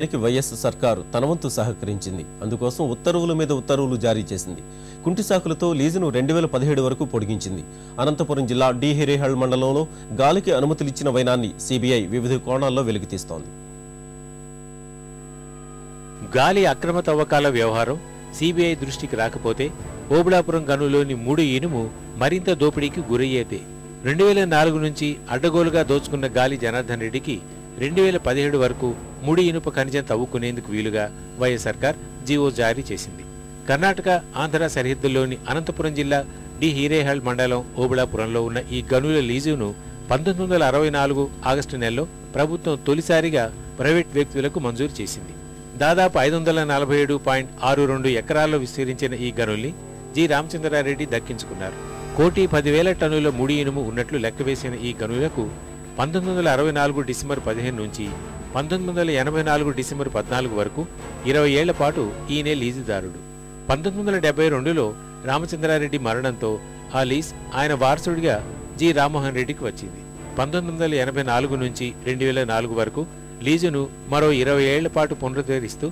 YS సర్కారు తన వంతు సహకరించింది. అందుకోసం ఉత్తర్వుల మీద ఉత్తర్వులు జారీ చేసింది. కుంటి సాకులతో లీజును 2017 వరకు పొడిగించింది. అనంతపురం జిల్లా డి హిరేహళ్ల మండలంలో గాలికి అనుమతులిచ్చిన వైనాన్ని సిబిఐ వివిధ కోణాల్లో వెలికితీస్తోంది. గాలి అక్రమ తవ్వకాల వ్యవహారం సిబిఐ దృష్టికి రాకపోతే ఓబుళాపురం గనులోని 3 ఇనుము మరింత దోపిడీకి గురయ్యేదే. 2004 నుంచి అడ్డగోలుగా దోచుకున్న గాలి జనార్దన్ రెడ్డికి 2017 వరకు ముడి ఇనుప ఖనిజం తవ్వుకునేందుకు వీలుగా వైఎస్ సర్కార్ జీవో జారీ చేసింది. కర్ణాటక ఆంధ్ర సరిహద్దుల్లోని అనంతపురం జిల్లా డి హిరేహళ్ల మండలం ఓబుళాపురంలో ఉన్న ఈ గనుల లీజును 1964 ఆగస్టు నెలలో ప్రభుత్వం తొలిసారిగా ప్రైవేట్ వ్యక్తులకు మంజూరు చేసింది. దాదాపు 547.62 ఎకరాల్లో విస్తరించిన ఈ గనుల్ని జి రామచంద్రారెడ్డి దక్కించుకున్నారు. 1,10,000 టన్నుల ముడి ఇనుము ఉన్నట్లు లెక్కవేసిన ఈ గనులకు 1964 డిసెంబర్ 15 నుంచి 1984 డిసెంబర్ 14 వరకు 20 ఏళ్ల పాటు ఈయనే లీజుదారుడు. 1972లో రామచంద్రారెడ్డి మరణంతో ఆ లీజ్ ఆయన వారసుడిగా జి రామ్మోహన్ రెడ్డికి వచ్చింది. 1984 నుంచి 2004 వరకు లీజును మరో 20 ఏళ్ల పాటు పునరుద్ధరిస్తూ